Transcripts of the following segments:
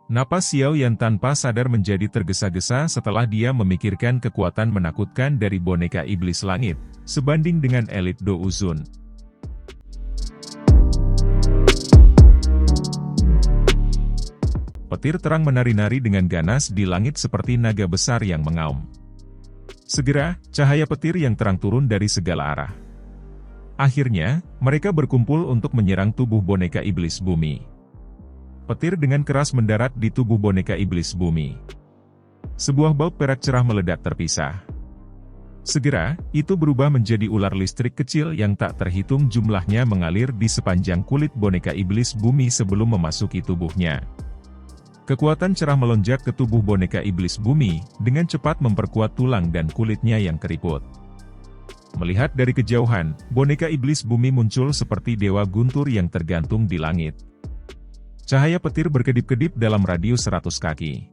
Napas Xiao Yan tanpa sadar menjadi tergesa-gesa setelah dia memikirkan kekuatan menakutkan dari boneka iblis langit, sebanding dengan elit Do Uzun. Petir terang menari-nari dengan ganas di langit seperti naga besar yang mengaum. Segera, cahaya petir yang terang turun dari segala arah. Akhirnya, mereka berkumpul untuk menyerang tubuh boneka iblis bumi. Petir dengan keras mendarat di tubuh boneka iblis bumi. Sebuah baut perak cerah meledak terpisah. Segera, itu berubah menjadi ular listrik kecil yang tak terhitung jumlahnya mengalir di sepanjang kulit boneka iblis bumi sebelum memasuki tubuhnya. Kekuatan cerah melonjak ke tubuh boneka iblis bumi, dengan cepat memperkuat tulang dan kulitnya yang keriput. Melihat dari kejauhan, boneka iblis bumi muncul seperti dewa guntur yang tergantung di langit. Cahaya petir berkedip-kedip dalam radius 100 kaki.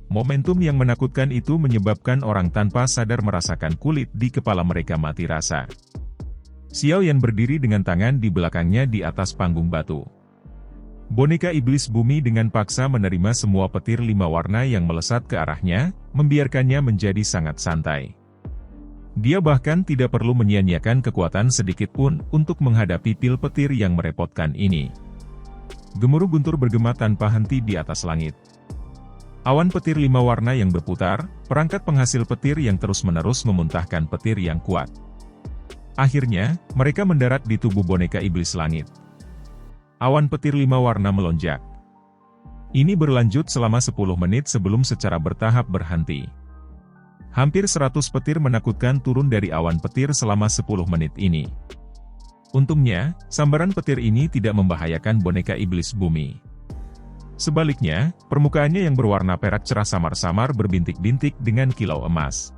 Momentum yang menakutkan itu menyebabkan orang tanpa sadar merasakan kulit di kepala mereka mati rasa. Xiao Yan berdiri dengan tangan di belakangnya di atas panggung batu. Boneka iblis bumi dengan paksa menerima semua petir 5 warna yang melesat ke arahnya, membiarkannya menjadi sangat santai. Dia bahkan tidak perlu menyia-nyiakan kekuatan sedikit pun untuk menghadapi pil petir yang merepotkan ini. Gemuruh guntur bergema tanpa henti di atas langit. Awan petir 5 warna yang berputar, perangkat penghasil petir yang terus-menerus memuntahkan petir yang kuat. Akhirnya, mereka mendarat di tubuh boneka iblis langit. Awan petir 5 warna melonjak. Ini berlanjut selama 10 menit sebelum secara bertahap berhenti. Hampir 100 petir menakutkan turun dari awan petir selama 10 menit ini. Untungnya, sambaran petir ini tidak membahayakan boneka iblis bumi. Sebaliknya, permukaannya yang berwarna perak cerah samar-samar berbintik-bintik dengan kilau emas.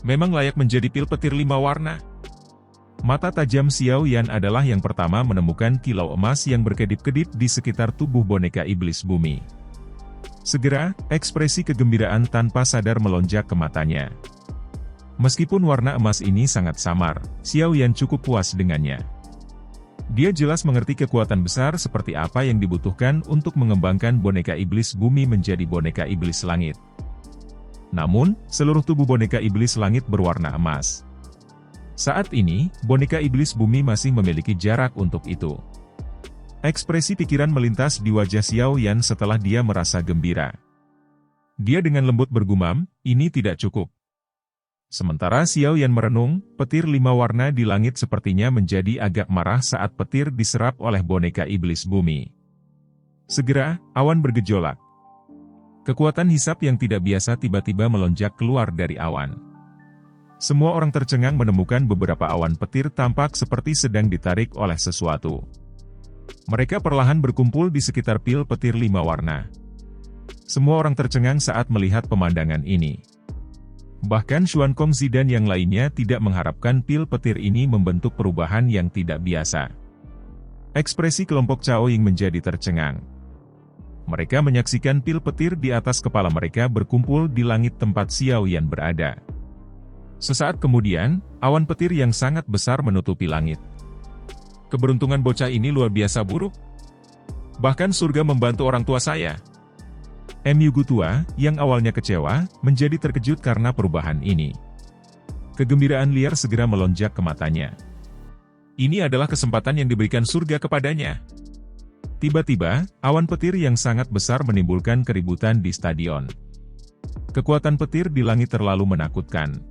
Memang layak menjadi pil petir 5 warna. Mata tajam Xiao Yan adalah yang pertama menemukan kilau emas yang berkedip-kedip di sekitar tubuh boneka iblis bumi. Segera, ekspresi kegembiraan tanpa sadar melonjak ke matanya. Meskipun warna emas ini sangat samar, Xiao Yan cukup puas dengannya. Dia jelas mengerti kekuatan besar seperti apa yang dibutuhkan untuk mengembangkan boneka iblis bumi menjadi boneka iblis langit. Namun, seluruh tubuh boneka iblis langit berwarna emas. Saat ini, boneka iblis bumi masih memiliki jarak untuk itu. Ekspresi pikiran melintas di wajah Xiao Yan setelah dia merasa gembira. Dia dengan lembut bergumam, ini tidak cukup. Sementara Xiao Yan merenung, petir 5 warna di langit sepertinya menjadi agak marah saat petir diserap oleh boneka iblis bumi. Segera, awan bergejolak. Kekuatan hisap yang tidak biasa tiba-tiba melonjak keluar dari awan. Semua orang tercengang menemukan beberapa awan petir tampak seperti sedang ditarik oleh sesuatu. Mereka perlahan berkumpul di sekitar pil petir 5 warna. Semua orang tercengang saat melihat pemandangan ini. Bahkan Xuan Kongzi dan yang lainnya tidak mengharapkan pil petir ini membentuk perubahan yang tidak biasa. Ekspresi kelompok Cao Ying menjadi tercengang. Mereka menyaksikan pil petir di atas kepala mereka berkumpul di langit tempat Xiao Yan berada. Sesaat kemudian, awan petir yang sangat besar menutupi langit. Keberuntungan bocah ini luar biasa buruk. Bahkan surga membantu orang tua saya. Mu tua, yang awalnya kecewa, menjadi terkejut karena perubahan ini. Kegembiraan liar segera melonjak ke matanya. Ini adalah kesempatan yang diberikan surga kepadanya. Tiba-tiba, awan petir yang sangat besar menimbulkan keributan di stadion. Kekuatan petir di langit terlalu menakutkan.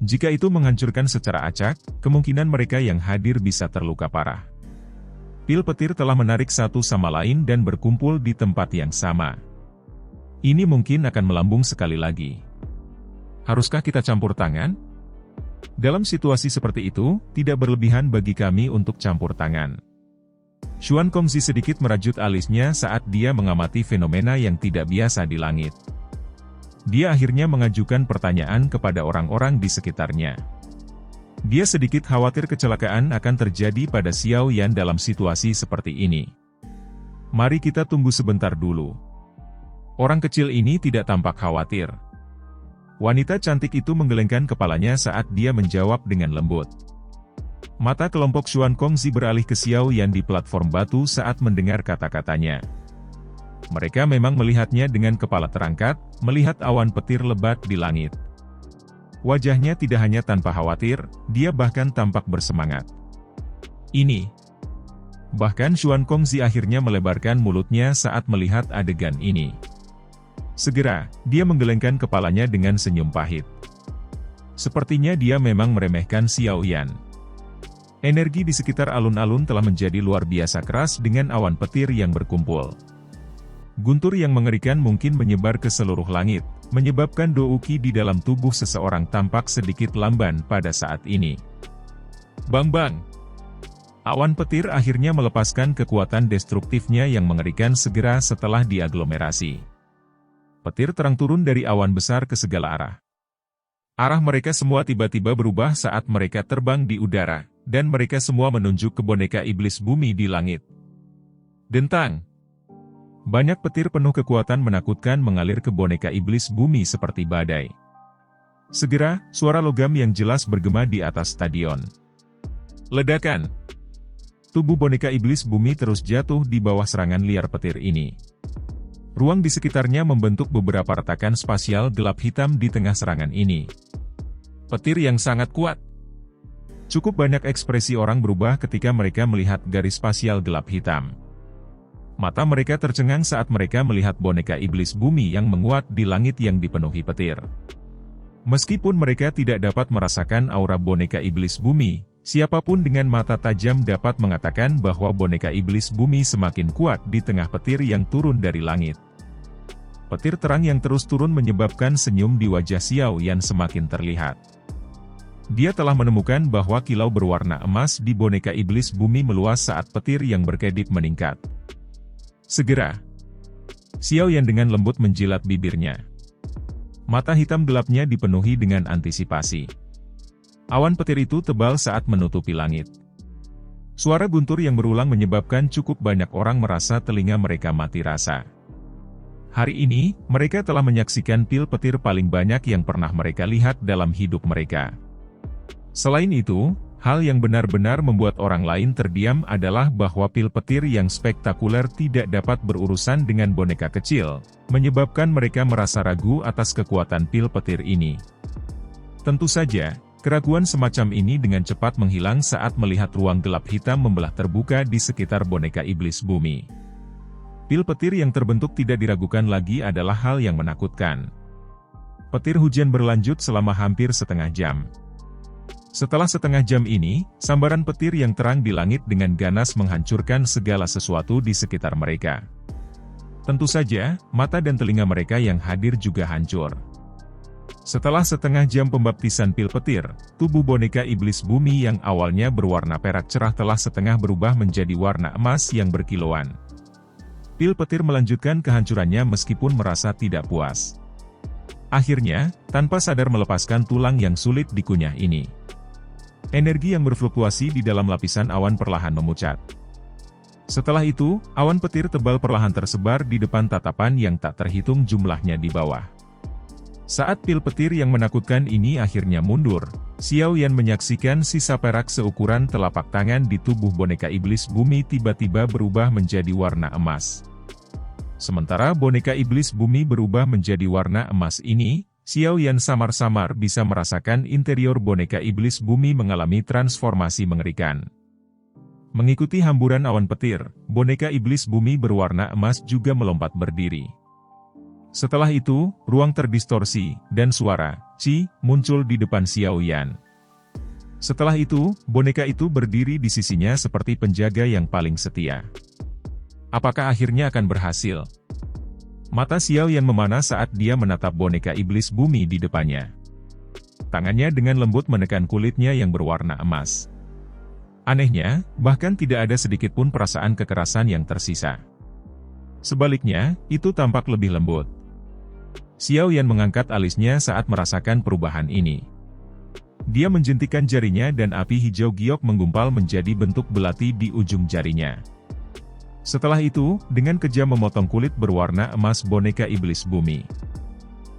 Jika itu menghancurkan secara acak, kemungkinan mereka yang hadir bisa terluka parah. Pil petir telah menarik satu sama lain dan berkumpul di tempat yang sama. Ini mungkin akan melambung sekali lagi. Haruskah kita campur tangan? Dalam situasi seperti itu, tidak berlebihan bagi kami untuk campur tangan. Xuan Kongzi sedikit merajut alisnya saat dia mengamati fenomena yang tidak biasa di langit. Dia akhirnya mengajukan pertanyaan kepada orang-orang di sekitarnya. Dia sedikit khawatir kecelakaan akan terjadi pada Xiao Yan dalam situasi seperti ini. Mari kita tunggu sebentar dulu. Orang kecil ini tidak tampak khawatir. Wanita cantik itu menggelengkan kepalanya saat dia menjawab dengan lembut. Mata kelompok Xuan Kongzi beralih ke Xiao Yan di platform batu saat mendengar kata-katanya. Mereka memang melihatnya dengan kepala terangkat, melihat awan petir lebat di langit. Wajahnya tidak hanya tanpa khawatir, dia bahkan tampak bersemangat. Ini. Bahkan Xuan Kongzi akhirnya melebarkan mulutnya saat melihat adegan ini. Segera, dia menggelengkan kepalanya dengan senyum pahit. Sepertinya dia memang meremehkan Xiao Yan. Energi di sekitar alun-alun telah menjadi luar biasa keras dengan awan petir yang berkumpul. Guntur yang mengerikan mungkin menyebar ke seluruh langit, menyebabkan douki di dalam tubuh seseorang tampak sedikit lamban pada saat ini. Bang-bang! Awan petir akhirnya melepaskan kekuatan destruktifnya yang mengerikan segera setelah diaglomerasi. Petir terang turun dari awan besar ke segala arah. Arah mereka semua tiba-tiba berubah saat mereka terbang di udara, dan mereka semua menunjuk ke boneka iblis bumi di langit. Dentang! Banyak petir penuh kekuatan menakutkan mengalir ke boneka iblis bumi seperti badai. Segera, suara logam yang jelas bergema di atas stadion. Ledakan! Tubuh boneka iblis bumi terus jatuh di bawah serangan liar petir ini. Ruang di sekitarnya membentuk beberapa retakan spasial gelap hitam di tengah serangan ini. Petir yang sangat kuat. Cukup banyak ekspresi orang berubah ketika mereka melihat garis spasial gelap hitam. Mata mereka tercengang saat mereka melihat boneka iblis bumi yang menguat di langit yang dipenuhi petir. Meskipun mereka tidak dapat merasakan aura boneka iblis bumi, siapapun dengan mata tajam dapat mengatakan bahwa boneka iblis bumi semakin kuat di tengah petir yang turun dari langit. Petir terang yang terus turun menyebabkan senyum di wajah Xiao Yan semakin terlihat. Dia telah menemukan bahwa kilau berwarna emas di boneka iblis bumi meluas saat petir yang berkedip meningkat. Segera, Xiao Yan dengan lembut menjilat bibirnya. Mata hitam gelapnya dipenuhi dengan antisipasi. Awan petir itu tebal saat menutupi langit. Suara guntur yang berulang menyebabkan cukup banyak orang merasa telinga mereka mati rasa. Hari ini, mereka telah menyaksikan pil petir paling banyak yang pernah mereka lihat dalam hidup mereka. Selain itu, hal yang benar-benar membuat orang lain terdiam adalah bahwa pil petir yang spektakuler tidak dapat berurusan dengan boneka kecil, menyebabkan mereka merasa ragu atas kekuatan pil petir ini. Tentu saja, keraguan semacam ini dengan cepat menghilang saat melihat ruang gelap hitam membelah terbuka di sekitar boneka iblis bumi. Pil petir yang terbentuk tidak diragukan lagi adalah hal yang menakutkan. Petir hujan berlanjut selama hampir setengah jam. Setelah setengah jam ini, sambaran petir yang terang di langit dengan ganas menghancurkan segala sesuatu di sekitar mereka. Tentu saja, mata dan telinga mereka yang hadir juga hancur. Setelah setengah jam pembaptisan pil petir, tubuh boneka iblis bumi yang awalnya berwarna perak cerah telah setengah berubah menjadi warna emas yang berkilauan. Pil petir melanjutkan kehancurannya meskipun merasa tidak puas. Akhirnya, tanpa sadar melepaskan tulang yang sulit dikunyah ini. Energi yang berfluktuasi di dalam lapisan awan perlahan memucat. Setelah itu, awan petir tebal perlahan tersebar di depan tatapan yang tak terhitung jumlahnya di bawah. Saat pil petir yang menakutkan ini akhirnya mundur, Xiao Yan menyaksikan sisa perak seukuran telapak tangan di tubuh boneka iblis bumi tiba-tiba berubah menjadi warna emas. Sementara boneka iblis bumi berubah menjadi warna emas ini, Xiao Yan samar-samar bisa merasakan interior boneka iblis bumi mengalami transformasi mengerikan. Mengikuti hamburan awan petir, boneka iblis bumi berwarna emas juga melompat berdiri. Setelah itu, ruang terdistorsi, dan suara, "Ci," muncul di depan Xiao Yan. Setelah itu, boneka itu berdiri di sisinya seperti penjaga yang paling setia. Apakah akhirnya akan berhasil? Mata Xiao Yan memanah saat dia menatap boneka iblis bumi di depannya. Tangannya dengan lembut menekan kulitnya yang berwarna emas. Anehnya, bahkan tidak ada sedikit pun perasaan kekerasan yang tersisa. Sebaliknya, itu tampak lebih lembut. Xiao Yan mengangkat alisnya saat merasakan perubahan ini. Dia menjentikan jarinya dan api hijau giok menggumpal menjadi bentuk belati di ujung jarinya. Setelah itu, dengan kejam memotong kulit berwarna emas boneka iblis bumi.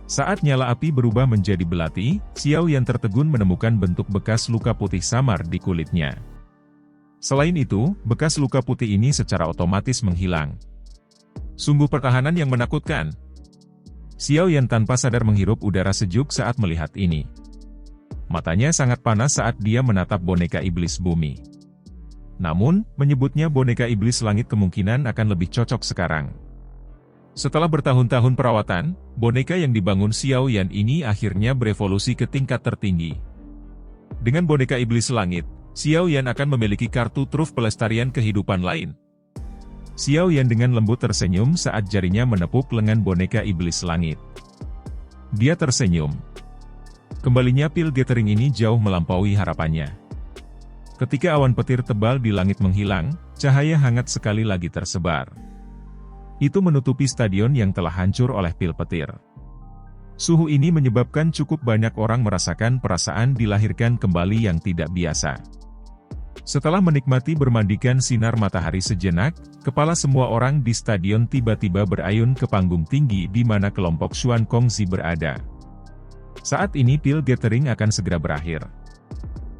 Saat nyala api berubah menjadi belati, Xiao Yan tertegun menemukan bentuk bekas luka putih samar di kulitnya. Selain itu, bekas luka putih ini secara otomatis menghilang. Sungguh pertahanan yang menakutkan. Xiao Yan tanpa sadar menghirup udara sejuk saat melihat ini. Matanya sangat panas saat dia menatap boneka iblis bumi. Namun, menyebutnya boneka iblis langit kemungkinan akan lebih cocok sekarang. Setelah bertahun-tahun perawatan, boneka yang dibangun Xiao Yan ini akhirnya berevolusi ke tingkat tertinggi. Dengan boneka iblis langit, Xiao Yan akan memiliki kartu truf pelestarian kehidupan lain. Xiao Yan dengan lembut tersenyum saat jarinya menepuk lengan boneka iblis langit. Dia tersenyum. Kembalinya pil gathering ini jauh melampaui harapannya. Ketika awan petir tebal di langit menghilang, cahaya hangat sekali lagi tersebar. Itu menutupi stadion yang telah hancur oleh pil petir. Suhu ini menyebabkan cukup banyak orang merasakan perasaan dilahirkan kembali yang tidak biasa. Setelah menikmati bermandikan sinar matahari sejenak, kepala semua orang di stadion tiba-tiba berayun ke panggung tinggi di mana kelompok Xuan Kongzi berada. Saat ini pil gathering akan segera berakhir.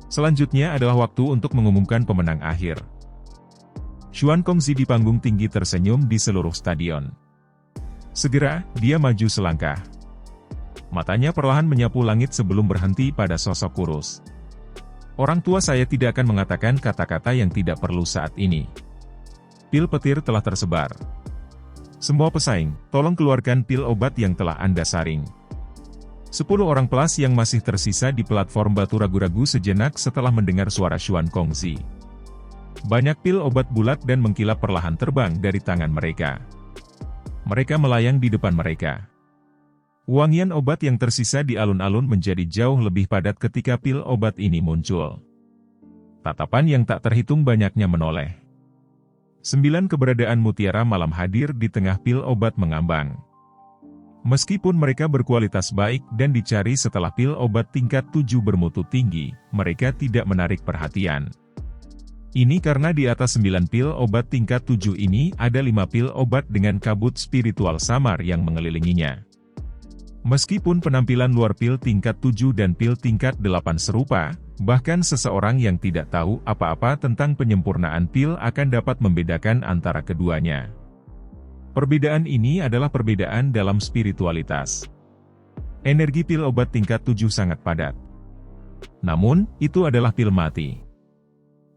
Selanjutnya adalah waktu untuk mengumumkan pemenang akhir. Xuan Kongzi di panggung tinggi tersenyum di seluruh stadion. Segera, dia maju selangkah. Matanya perlahan menyapu langit sebelum berhenti pada sosok kurus. Orang tua saya tidak akan mengatakan kata-kata yang tidak perlu saat ini. Pil petir telah tersebar. Semua pesaing, tolong keluarkan pil obat yang telah Anda saring. 10 orang pelas yang masih tersisa di platform batu ragu-ragu sejenak setelah mendengar suara Xuan Kongzi. Banyak pil obat bulat dan mengkilap perlahan terbang dari tangan mereka. Mereka melayang di depan mereka. Wangian obat yang tersisa di alun-alun menjadi jauh lebih padat ketika pil obat ini muncul. Tatapan yang tak terhitung banyaknya menoleh. 9 keberadaan mutiara malam hadir di tengah pil obat mengambang. Meskipun mereka berkualitas baik dan dicari setelah pil obat tingkat 7 bermutu tinggi, mereka tidak menarik perhatian. Ini karena di atas 9 pil obat tingkat 7 ini ada 5 pil obat dengan kabut spiritual samar yang mengelilinginya. Meskipun penampilan luar pil tingkat 7 dan pil tingkat 8 serupa, bahkan seseorang yang tidak tahu apa-apa tentang penyempurnaan pil akan dapat membedakan antara keduanya. Perbedaan ini adalah perbedaan dalam spiritualitas. Energi pil obat tingkat 7 sangat padat. Namun, itu adalah pil mati.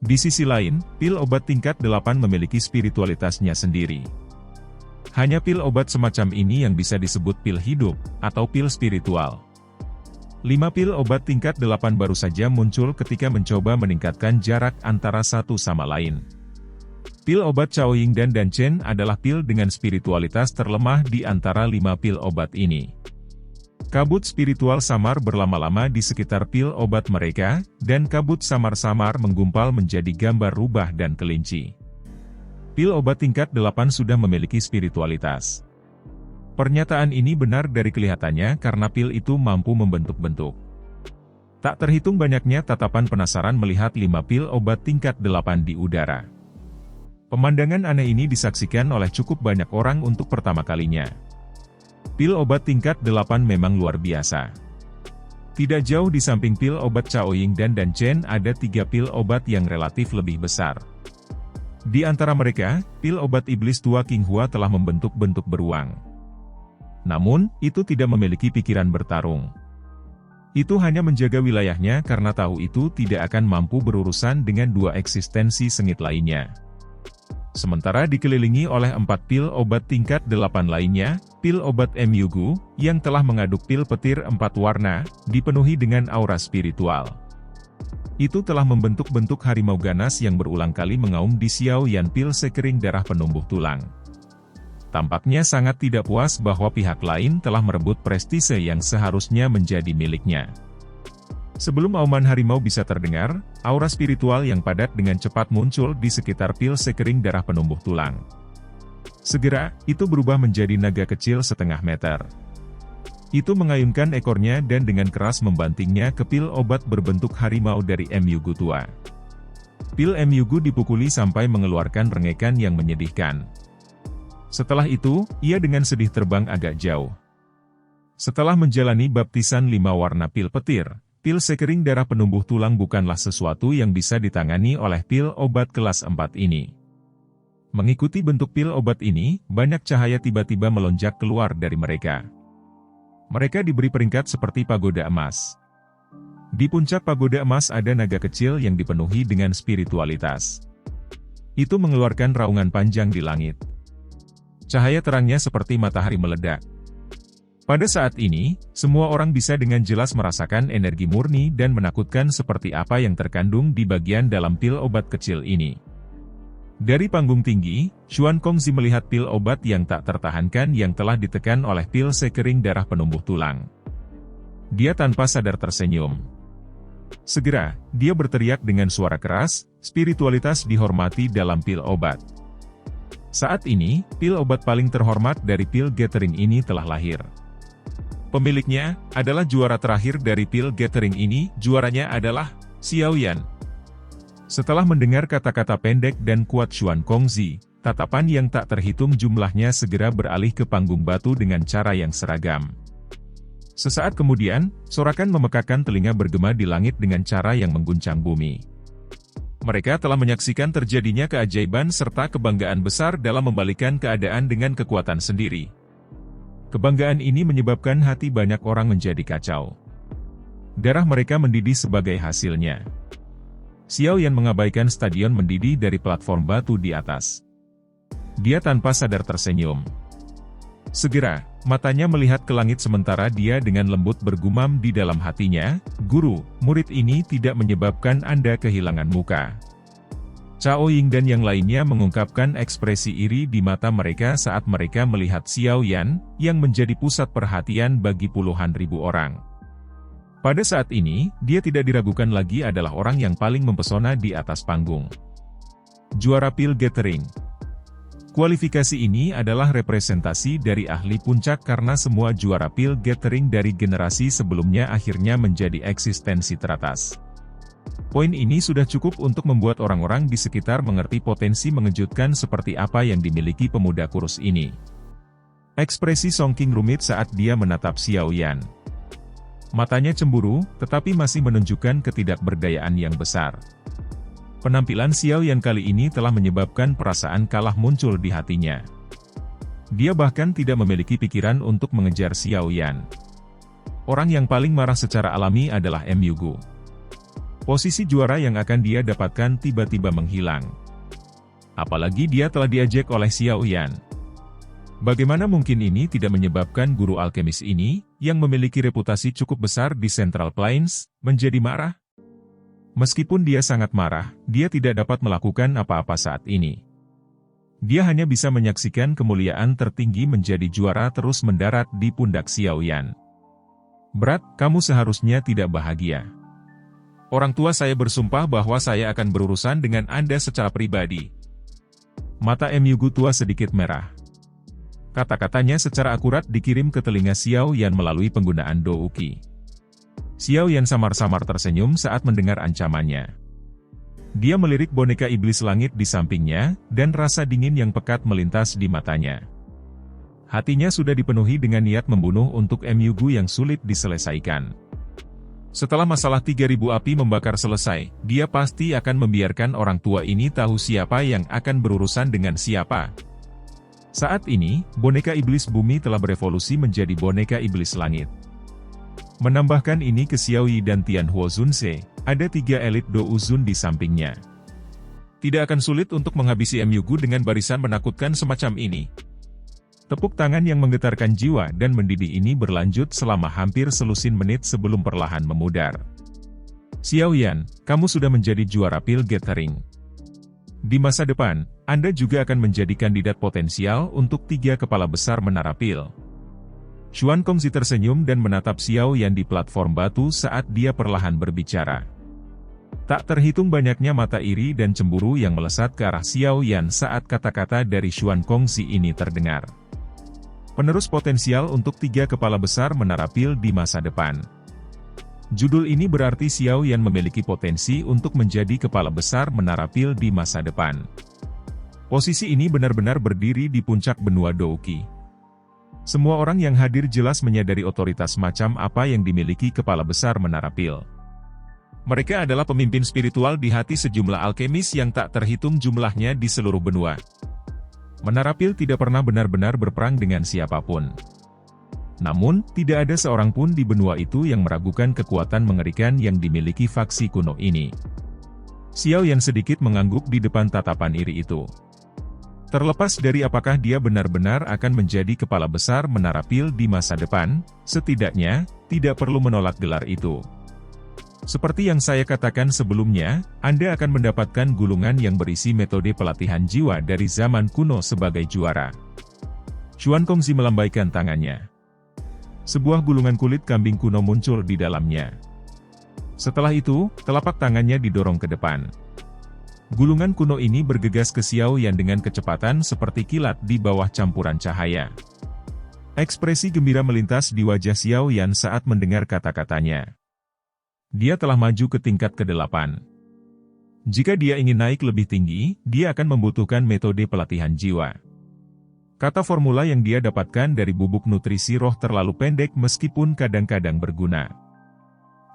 Di sisi lain, pil obat tingkat 8 memiliki spiritualitasnya sendiri. Hanya pil obat semacam ini yang bisa disebut pil hidup, atau pil spiritual. 5 pil obat tingkat 8 baru saja muncul ketika mencoba meningkatkan jarak antara satu sama lain. Pil obat Chaoying dan Danchen adalah pil dengan spiritualitas terlemah di antara 5 pil obat ini. Kabut spiritual samar berlama-lama di sekitar pil obat mereka, dan kabut samar-samar menggumpal menjadi gambar rubah dan kelinci. Pil obat tingkat 8 sudah memiliki spiritualitas. Pernyataan ini benar dari kelihatannya karena pil itu mampu membentuk-bentuk. Tak terhitung banyaknya tatapan penasaran melihat 5 pil obat tingkat 8 di udara. Pemandangan aneh ini disaksikan oleh cukup banyak orang untuk pertama kalinya. Pil obat tingkat 8 memang luar biasa. Tidak jauh di samping pil obat Chaoying dan Danchen ada 3 pil obat yang relatif lebih besar. Di antara mereka, pil obat iblis tua King Hua telah membentuk bentuk beruang. Namun, itu tidak memiliki pikiran bertarung. Itu hanya menjaga wilayahnya karena tahu itu tidak akan mampu berurusan dengan 2 eksistensi sengit lainnya. Sementara dikelilingi oleh 4 pil obat tingkat 8 lainnya, pil obat Myugu, yang telah mengaduk pil petir 4 warna, dipenuhi dengan aura spiritual. Itu telah membentuk-bentuk harimau ganas yang berulang kali mengaum di Xiao Yan pil sekering darah penumbuh tulang. Tampaknya sangat tidak puas bahwa pihak lain telah merebut prestise yang seharusnya menjadi miliknya. Sebelum auman harimau bisa terdengar, aura spiritual yang padat dengan cepat muncul di sekitar pil sekering darah penumbuh tulang. Segera, itu berubah menjadi naga kecil setengah meter. Itu mengayunkan ekornya dan dengan keras membantingnya ke pil obat berbentuk harimau dari Myugu tua. Pil Myugu dipukuli sampai mengeluarkan rengekan yang menyedihkan. Setelah itu, ia dengan sedih terbang agak jauh. Setelah menjalani baptisan 5 warna pil petir, pil sekering darah penumbuh tulang bukanlah sesuatu yang bisa ditangani oleh pil obat kelas 4 ini. Mengikuti bentuk pil obat ini, banyak cahaya tiba-tiba melonjak keluar dari mereka. Mereka diberi peringkat seperti pagoda emas. Di puncak pagoda emas ada naga kecil yang dipenuhi dengan spiritualitas. Itu mengeluarkan raungan panjang di langit. Cahaya terangnya seperti matahari meledak. Pada saat ini, semua orang bisa dengan jelas merasakan energi murni dan menakutkan seperti apa yang terkandung di bagian dalam pil obat kecil ini. Dari panggung tinggi, Xuan Kongzi melihat pil obat yang tak tertahankan yang telah ditekan oleh pil sekering darah penumbuh tulang. Dia tanpa sadar tersenyum. Segera, dia berteriak dengan suara keras, spiritualitas dihormati dalam pil obat. Saat ini, pil obat paling terhormat dari pil gathering ini telah lahir. Pemiliknya adalah juara terakhir dari pil gathering ini, juaranya adalah Xiao Yan. Setelah mendengar kata-kata pendek dan kuat Xuan Kongzi, tatapan yang tak terhitung jumlahnya segera beralih ke panggung batu dengan cara yang seragam. Sesaat kemudian, sorakan memekakkan telinga bergema di langit dengan cara yang mengguncang bumi. Mereka telah menyaksikan terjadinya keajaiban serta kebanggaan besar dalam membalikkan keadaan dengan kekuatan sendiri. Kebanggaan ini menyebabkan hati banyak orang menjadi kacau. Darah mereka mendidih sebagai hasilnya. Xiao Yan mengabaikan stadion mendidih dari platform batu di atas. Dia tanpa sadar tersenyum. Segera, matanya melihat ke langit sementara dia dengan lembut bergumam di dalam hatinya, "Guru, murid ini tidak menyebabkan Anda kehilangan muka." Cao Ying dan yang lainnya mengungkapkan ekspresi iri di mata mereka saat mereka melihat Xiao Yan, yang menjadi pusat perhatian bagi puluhan ribu orang. Pada saat ini, dia tidak diragukan lagi adalah orang yang paling mempesona di atas panggung. Juara pil gathering. Kualifikasi ini adalah representasi dari ahli puncak karena semua juara pil gathering dari generasi sebelumnya akhirnya menjadi eksistensi teratas. Poin ini sudah cukup untuk membuat orang-orang di sekitar mengerti potensi mengejutkan seperti apa yang dimiliki pemuda kurus ini. Ekspresi Song Qing rumit saat dia menatap Xiao Yan. Matanya cemburu, tetapi masih menunjukkan ketidakberdayaan yang besar. Penampilan Xiao Yan kali ini telah menyebabkan perasaan kalah muncul di hatinya. Dia bahkan tidak memiliki pikiran untuk mengejar Xiao Yan. Orang yang paling marah secara alami adalah Mu Gu. Posisi juara yang akan dia dapatkan tiba-tiba menghilang. Apalagi dia telah diejek oleh Xiao Yan. Bagaimana mungkin ini tidak menyebabkan guru alkemis ini, yang memiliki reputasi cukup besar di Central Plains, menjadi marah? Meskipun dia sangat marah, dia tidak dapat melakukan apa-apa saat ini. Dia hanya bisa menyaksikan kemuliaan tertinggi menjadi juara terus mendarat di pundak Xiao Yan. "Berat, kamu seharusnya tidak bahagia. Orang tua saya bersumpah bahwa saya akan berurusan dengan Anda secara pribadi." Mata Mu Gu tua sedikit merah. Kata-katanya secara akurat dikirim ke telinga Xiao Yan melalui penggunaan Douqi. Xiao Yan samar-samar tersenyum saat mendengar ancamannya. Dia melirik boneka iblis langit di sampingnya, dan rasa dingin yang pekat melintas di matanya. Hatinya sudah dipenuhi dengan niat membunuh untuk Mu Gu yang sulit diselesaikan. Setelah masalah 3000 api membakar selesai, dia pasti akan membiarkan orang tua ini tahu siapa yang akan berurusan dengan siapa. Saat ini, boneka iblis bumi telah berevolusi menjadi boneka iblis langit. Menambahkan ini ke Xiao Yi dan Tianhuo Zunse, ada 3 elit Dou Zun di sampingnya. Tidak akan sulit untuk menghabisi Mu Gu dengan barisan menakutkan semacam ini. Tepuk tangan yang menggetarkan jiwa dan mendidih ini berlanjut selama hampir selusin menit sebelum perlahan memudar. "Xiao Yan, kamu sudah menjadi juara pil gathering. Di masa depan, Anda juga akan menjadi kandidat potensial untuk 3 kepala besar menara pil." Xuan Kongzi tersenyum dan menatap Xiao Yan di platform batu saat dia perlahan berbicara. Tak terhitung banyaknya mata iri dan cemburu yang melesat ke arah Xiao Yan saat kata-kata dari Xuan Kongzi ini terdengar. Penerus potensial untuk 3 kepala besar menara pil di masa depan. Judul ini berarti Xiao Yan memiliki potensi untuk menjadi kepala besar menara pil di masa depan. Posisi ini benar-benar berdiri di puncak benua Douqi. Semua orang yang hadir jelas menyadari otoritas macam apa yang dimiliki kepala besar menara pil. Mereka adalah pemimpin spiritual di hati sejumlah alkemis yang tak terhitung jumlahnya di seluruh benua. Menara Pil tidak pernah benar-benar berperang dengan siapapun. Namun, tidak ada seorang pun di benua itu yang meragukan kekuatan mengerikan yang dimiliki faksi kuno ini. Xiao Yan sedikit mengangguk di depan tatapan iri itu. Terlepas dari apakah dia benar-benar akan menjadi kepala besar Menara Pil di masa depan, setidaknya, tidak perlu menolak gelar itu. Seperti yang saya katakan sebelumnya, Anda akan mendapatkan gulungan yang berisi metode pelatihan jiwa dari zaman kuno sebagai juara. Xuan Kongzi melambaikan tangannya. Sebuah gulungan kulit kambing kuno muncul di dalamnya. Setelah itu, telapak tangannya didorong ke depan. Gulungan kuno ini bergegas ke Xiao Yan dengan kecepatan seperti kilat di bawah campuran cahaya. Ekspresi gembira melintas di wajah Xiao Yan saat mendengar kata-katanya. Dia telah maju ke tingkat ke-8. Jika dia ingin naik lebih tinggi, dia akan membutuhkan metode pelatihan jiwa. Kata formula yang dia dapatkan dari bubuk nutrisi roh terlalu pendek meskipun kadang-kadang berguna.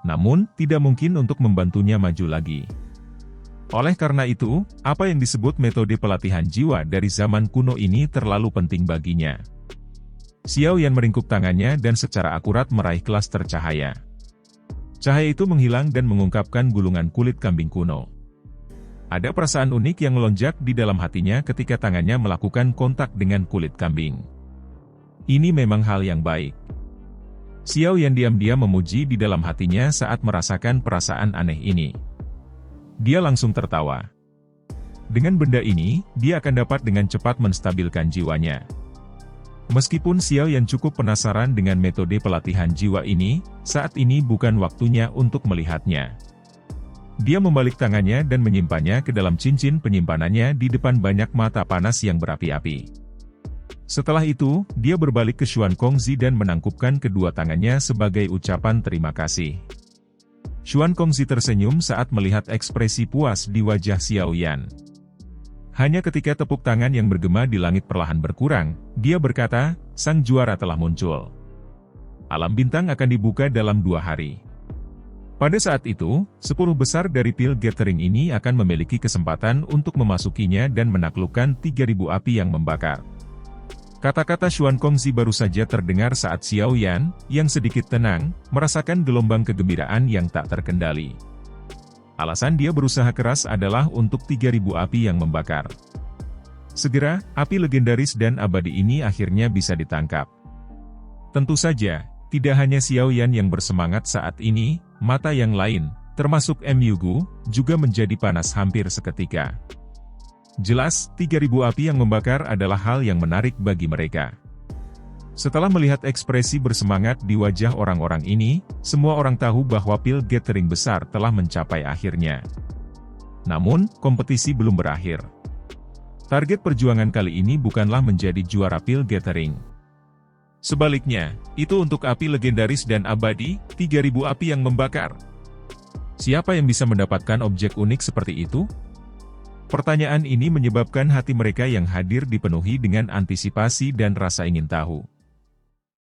Namun, tidak mungkin untuk membantunya maju lagi. Oleh karena itu, apa yang disebut metode pelatihan jiwa dari zaman kuno ini terlalu penting baginya. Xiao Yan meringkuk tangannya dan secara akurat meraih klaster cahaya. Cahaya itu menghilang dan mengungkapkan gulungan kulit kambing kuno. Ada perasaan unik yang melonjak di dalam hatinya ketika tangannya melakukan kontak dengan kulit kambing. Ini memang hal yang baik. Xiao Yan diam-diam memuji di dalam hatinya saat merasakan perasaan aneh ini. Dia langsung tertawa. Dengan benda ini, dia akan dapat dengan cepat menstabilkan jiwanya. Meskipun Xiao Yan cukup penasaran dengan metode pelatihan jiwa ini, saat ini bukan waktunya untuk melihatnya. Dia membalik tangannya dan menyimpannya ke dalam cincin penyimpanannya di depan banyak mata panas yang berapi-api. Setelah itu, dia berbalik ke Xuan Kongzi dan menangkupkan kedua tangannya sebagai ucapan terima kasih. Xuan Kongzi tersenyum saat melihat ekspresi puas di wajah Xiao Yan. Hanya ketika tepuk tangan yang bergema di langit perlahan berkurang, dia berkata, sang juara telah muncul. Alam bintang akan dibuka dalam 2 hari. Pada saat itu, 10 besar dari Pil Gathering ini akan memiliki kesempatan untuk memasukinya dan menaklukkan 3.000 api yang membakar. Kata-kata Xuan Kongzi baru saja terdengar saat Xiao Yan, yang sedikit tenang, merasakan gelombang kegembiraan yang tak terkendali. Alasan dia berusaha keras adalah untuk 3.000 api yang membakar. Segera, api legendaris dan abadi ini akhirnya bisa ditangkap. Tentu saja, tidak hanya Xiao Yan yang bersemangat saat ini, mata yang lain, termasuk Myugu, juga menjadi panas hampir seketika. Jelas, 3.000 api yang membakar adalah hal yang menarik bagi mereka. Setelah melihat ekspresi bersemangat di wajah orang-orang ini, semua orang tahu bahwa Pil Gathering besar telah mencapai akhirnya. Namun, kompetisi belum berakhir. Target perjuangan kali ini bukanlah menjadi juara Pil Gathering. Sebaliknya, itu untuk api legendaris dan abadi, 3.000 api yang membakar. Siapa yang bisa mendapatkan objek unik seperti itu? Pertanyaan ini menyebabkan hati mereka yang hadir dipenuhi dengan antisipasi dan rasa ingin tahu.